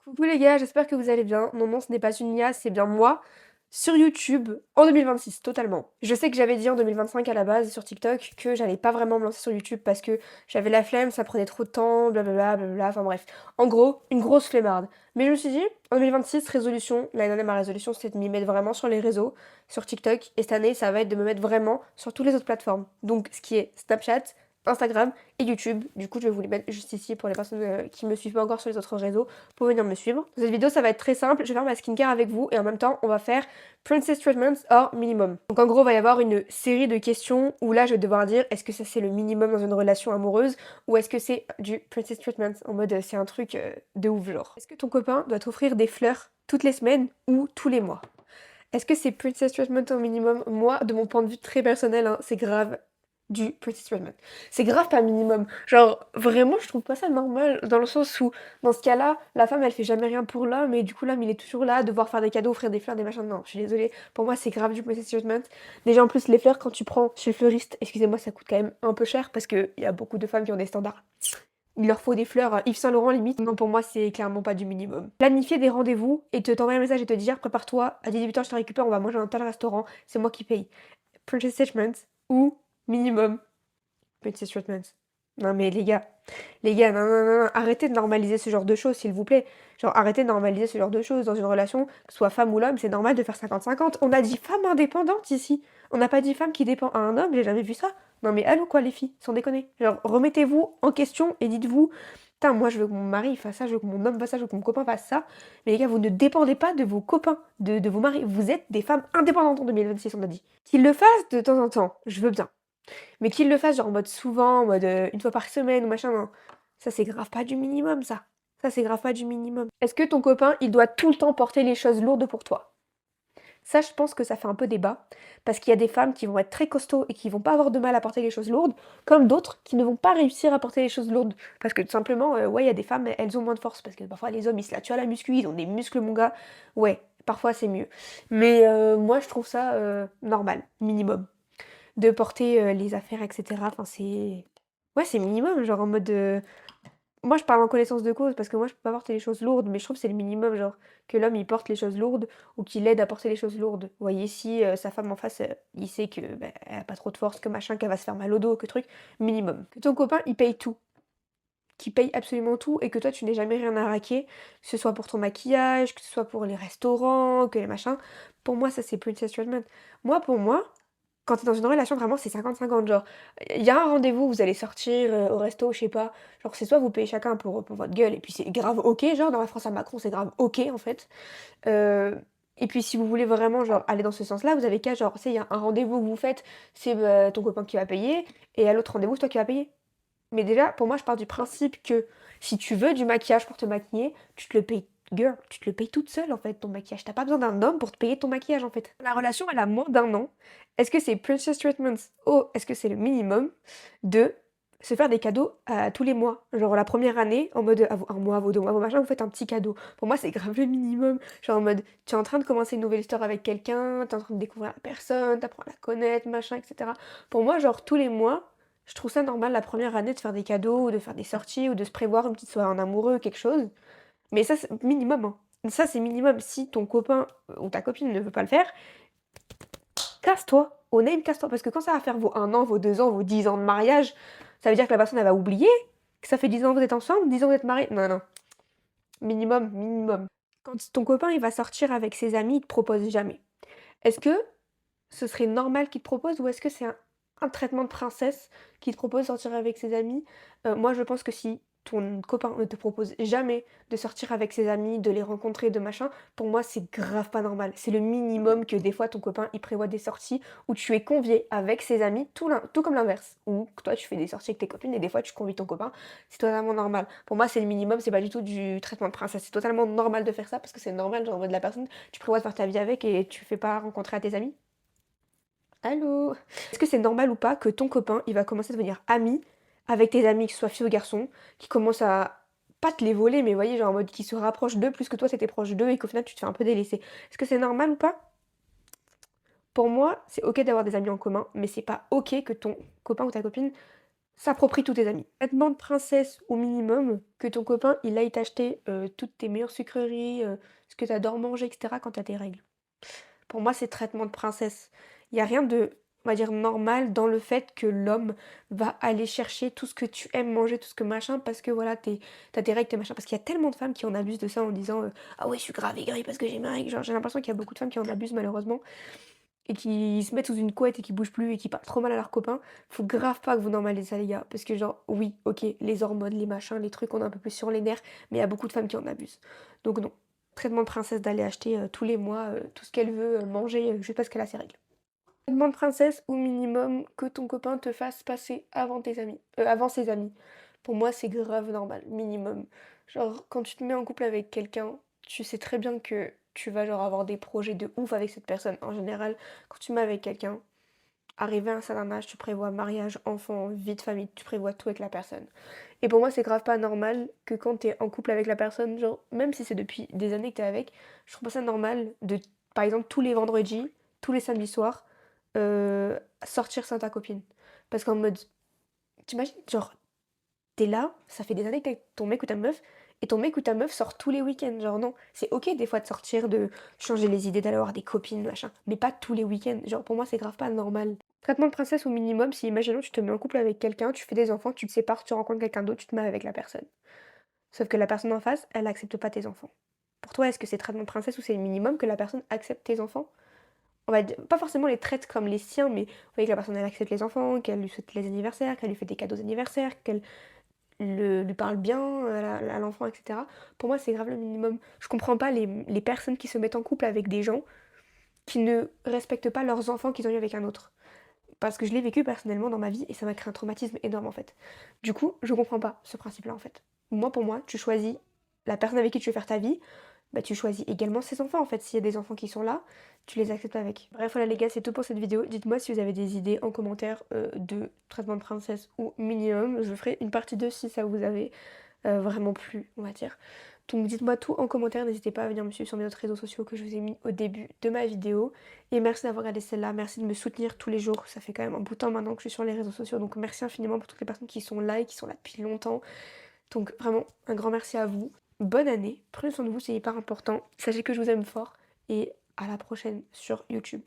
Coucou les gars, j'espère que vous allez bien. Non, non, ce n'est pas une IA, c'est bien moi, sur YouTube, en 2026, totalement. Je sais que j'avais dit en 2025 à la base sur TikTok que j'allais pas vraiment me lancer sur YouTube parce que j'avais la flemme, ça prenait trop de temps, blablabla, blablabla, enfin bref. En gros, une grosse flemmarde. Mais je me suis dit, en 2026, résolution, l'année dernière ma résolution c'était de m'y mettre vraiment sur les réseaux, sur TikTok, et cette année ça va être de me mettre vraiment sur toutes les autres plateformes. Donc ce qui est Snapchat, Instagram et YouTube. Du coup, je vais vous les mettre juste ici pour les personnes qui me suivent pas encore sur les autres réseaux pour venir me suivre. Dans cette vidéo, ça va être très simple. Je vais faire ma skincare avec vous et en même temps, on va faire Princess Treatments or minimum. Donc en gros, il va y avoir une série de questions où là, je vais devoir dire est-ce que ça c'est le minimum dans une relation amoureuse ou est-ce que c'est du Princess Treatment en mode c'est un truc de ouf genre. Est-ce que ton copain doit t'offrir des fleurs toutes les semaines ou tous les mois? Est-ce que c'est Princess Treatment au minimum? Moi, de mon point de vue très personnel, hein, c'est grave du Princess Treatment. C'est grave pas minimum. Genre, vraiment, je trouve pas ça normal, dans le sens où, dans ce cas-là, la femme, elle fait jamais rien pour l'homme, et du coup, l'homme, il est toujours là, devoir faire des cadeaux, offrir des fleurs, des machins. Non, je suis désolée. Pour moi, c'est grave du Princess Treatment. Déjà, en plus, les fleurs, quand tu prends chez le fleuriste, excusez-moi, ça coûte quand même un peu cher, parce qu'il y a beaucoup de femmes qui ont des standards. Il leur faut des fleurs Yves Saint Laurent limite. Non, pour moi, c'est clairement pas du minimum. Planifier des rendez-vous et t'envoyer un message et te dire prépare-toi, à 18h je te récupère, on va manger dans tel restaurant, c'est moi qui paye. Princess Treatment ou minimum Princess Treatment. Non mais les gars, non, non, non, non, arrêtez de normaliser ce genre de choses, s'il vous plaît. Genre, arrêtez de normaliser ce genre de choses dans une relation, que ce soit femme ou l'homme, c'est normal de faire 50-50. On a dit femme indépendante ici. On n'a pas dit femme qui dépend à un homme, j'ai jamais vu ça. Non mais allô quoi les filles, sans déconner. Genre, remettez-vous en question et dites-vous, putain, moi je veux que mon mari fasse ça, je veux que mon homme fasse ça, je veux que mon copain fasse ça. Mais les gars, vous ne dépendez pas de vos copains, de vos maris. Vous êtes des femmes indépendantes en 2026, on a dit. Qu'ils le fassent de temps en temps, je veux bien. Mais qu'il le fasse genre en mode souvent, en mode une fois par semaine ou machin, non. Ça c'est grave pas du minimum ça. Ça c'est grave pas du minimum. Est-ce que ton copain, il doit tout le temps porter les choses lourdes pour toi? Ça, je pense que ça fait un peu débat, parce qu'il y a des femmes qui vont être très costauds et qui vont pas avoir de mal à porter les choses lourdes, comme d'autres qui ne vont pas réussir à porter les choses lourdes. Parce que tout simplement, ouais, il y a des femmes, elles ont moins de force, parce que parfois les hommes, ils se la tuent à la muscu, ils ont des muscles, mon gars. Ouais, parfois c'est mieux. Mais moi, je trouve ça normal, minimum de porter les affaires, etc. Enfin, c'est. Ouais, c'est minimum, genre en mode. Moi, je parle en connaissance de cause parce que moi, je peux pas porter les choses lourdes, mais je trouve que c'est le minimum, genre que l'homme il porte les choses lourdes ou qu'il aide à porter les choses lourdes. Vous voyez, si sa femme en face, il sait que bah, elle a pas trop de force, que machin, qu'elle va se faire mal au dos, que truc, minimum. Que ton copain il paye tout, qu'il paye absolument tout et que toi tu n'aies jamais rien à raquer, que ce soit pour ton maquillage, que ce soit pour les restaurants, que les machins. Pour moi, ça c'est Princess Treatment. Moi, pour moi, quand t'es dans une relation, vraiment, c'est 50-50. Genre, il y a un rendez-vous, vous allez sortir au resto, je sais pas. Genre, c'est soit vous payez chacun pour votre gueule, et puis c'est grave ok. Genre, dans la France à Macron, c'est grave ok, en fait. Euh, et puis, si vous voulez vraiment, genre, aller dans ce sens-là, vous avez qu'à, genre, tu sais, il y a un rendez-vous que vous faites, c'est ton copain qui va payer, et à l'autre rendez-vous, c'est toi qui vas payer. Mais déjà, pour moi, je pars du principe que si tu veux du maquillage pour te maquiller, tu te le payes, girl, tu te le payes toute seule en fait, ton maquillage. T'as pas besoin d'un homme pour te payer ton maquillage en fait. La relation, elle a moins d'un an. Est-ce que c'est Princess Treatments? Oh, est-ce que c'est le minimum de se faire des cadeaux tous les mois? Genre la première année, en mode un mois, vos 2 mois, vos machins, vous faites un petit cadeau. Pour moi, c'est grave le minimum. Genre en mode, tu es en train de commencer une nouvelle histoire avec quelqu'un, tu es en train de découvrir la personne, t'apprends à la connaître, machin, etc. Pour moi, genre tous les mois, je trouve ça normal la première année de faire des cadeaux, ou de faire des sorties, ou de se prévoir une petite soirée en amoureux, quelque chose. Mais ça, c'est minimum, hein. Ça, c'est minimum. Si ton copain ou ta copine ne veut pas le faire, casse-toi. Honnête, casse-toi. Parce que quand ça va faire vos 1 an, vos 2 ans, vos 10 ans de mariage, ça veut dire que la personne, elle va oublier que ça fait 10 ans que vous êtes ensemble, 10 ans que vous êtes mariés. Non, non. Minimum, minimum. Quand ton copain, il va sortir avec ses amis, il te propose jamais. Est-ce que ce serait normal qu'il te propose ou est-ce que c'est un traitement de princesse qui te propose de sortir avec ses amis? Moi, je pense que si ton copain ne te propose jamais de sortir avec ses amis, de les rencontrer, de machin, pour moi, c'est grave pas normal. C'est le minimum que des fois ton copain il prévoit des sorties où tu es convié avec ses amis, tout comme l'inverse. Ou que toi tu fais des sorties avec tes copines et des fois tu convies ton copain, c'est totalement normal. Pour moi, c'est le minimum, c'est pas du tout du traitement de princesse. C'est totalement normal de faire ça parce que c'est normal, genre en mode la personne, tu prévois de faire ta vie avec et tu fais pas rencontrer à tes amis. Allô? Est-ce que c'est normal ou pas que ton copain, il va commencer à devenir ami avec tes amis, que ce soit filles ou garçons, qui commencent à pas te les voler, mais voyez, genre en mode qui se rapprochent d'eux plus que toi t'étais proche d'eux et qu'au final tu te fais un peu délaisser. Est-ce que c'est normal ou pas? Pour moi, c'est ok d'avoir des amis en commun, mais c'est pas ok que ton copain ou ta copine s'approprie tous tes amis. Traitement de princesse au minimum, que ton copain, il aille t'acheter, toutes tes meilleures sucreries, ce que tu adores manger et cetera quand tu as tes règles. Pour moi, c'est traitement de princesse. Il y a rien de, on va dire, normal dans le fait que l'homme va aller chercher tout ce que tu aimes manger, tout ce que machin, parce que voilà, t'as tes règles, tes machins. Parce qu'il y a tellement de femmes qui en abusent de ça en disant ah ouais, je suis grave aigrie parce que j'ai mes règles. Genre, j'ai l'impression qu'il y a beaucoup de femmes qui en abusent malheureusement et qui se mettent sous une couette et qui bougent plus et qui parlent trop mal à leurs copains. Faut grave pas que vous normalisez ça, les gars. Parce que, genre, oui, ok, les hormones, les machins, les trucs, on est un peu plus sur les nerfs, mais il y a beaucoup de femmes qui en abusent. Donc, non. Traitement de princesse d'aller acheter tous les mois tout ce qu'elle veut manger juste parce qu'elle a ses règles. Traitement de princesse au minimum que ton copain te fasse passer avant tes amis, avant ses amis. Pour moi, c'est grave normal, minimum. Genre, quand tu te mets en couple avec quelqu'un, tu sais très bien que tu vas genre avoir des projets de ouf avec cette personne. En général, quand tu te mets avec quelqu'un, arrivé à un certain âge, tu prévois mariage, enfant, vie de famille, tu prévois tout avec la personne. Et pour moi, c'est grave pas normal que quand t'es en couple avec la personne, genre, même si c'est depuis des années que t'es avec, je trouve pas ça normal de, par exemple, tous les vendredis, tous les samedis soirs, sortir sans ta copine. Parce qu'en mode, t'imagines, genre, t'es là, ça fait des années que t'es avec ton mec ou ta meuf, et ton mec ou ta meuf sort tous les week-ends. Genre, non, c'est ok des fois de sortir, de changer les idées, d'aller avoir des copines, machin, mais pas tous les week-ends. Genre, pour moi, c'est grave pas normal. Traitement de princesse au minimum, si imaginons tu te mets en couple avec quelqu'un, tu fais des enfants, tu te sépares, tu rencontres quelqu'un d'autre, tu te mets avec la personne. Sauf que la personne en face, elle accepte pas tes enfants. Pour toi, est-ce que c'est traitement de princesse ou c'est le minimum que la personne accepte tes enfants? On va pas forcément les traite comme les siens, mais vous voyez que la personne elle accepte les enfants, qu'elle lui souhaite les anniversaires, qu'elle lui fait des cadeaux d'anniversaire, qu'elle lui parle bien à l'enfant, etc. Pour moi, c'est grave le minimum. Je comprends pas les personnes qui se mettent en couple avec des gens qui ne respectent pas leurs enfants qu'ils ont eu avec un autre. Parce que je l'ai vécu personnellement dans ma vie et ça m'a créé un traumatisme énorme en fait. Du coup, je comprends pas ce principe-là en fait. Moi, pour moi, tu choisis la personne avec qui tu veux faire ta vie, bah tu choisis également ses enfants en fait. S'il y a des enfants qui sont là, tu les acceptes avec. Bref, voilà les gars, c'est tout pour cette vidéo. Dites-moi si vous avez des idées en commentaire de traitement de princesse ou minimum. Je ferai une partie 2 si ça vous avait vraiment plu, on va dire. Donc dites-moi tout en commentaire, n'hésitez pas à venir me suivre sur mes autres réseaux sociaux que je vous ai mis au début de ma vidéo. Et merci d'avoir regardé celle-là, merci de me soutenir tous les jours, ça fait quand même un bout de temps maintenant que je suis sur les réseaux sociaux, donc merci infiniment pour toutes les personnes qui sont là et qui sont là depuis longtemps. Donc vraiment, un grand merci à vous. Bonne année, prenez soin de vous, c'est hyper important. Sachez que je vous aime fort et à la prochaine sur YouTube.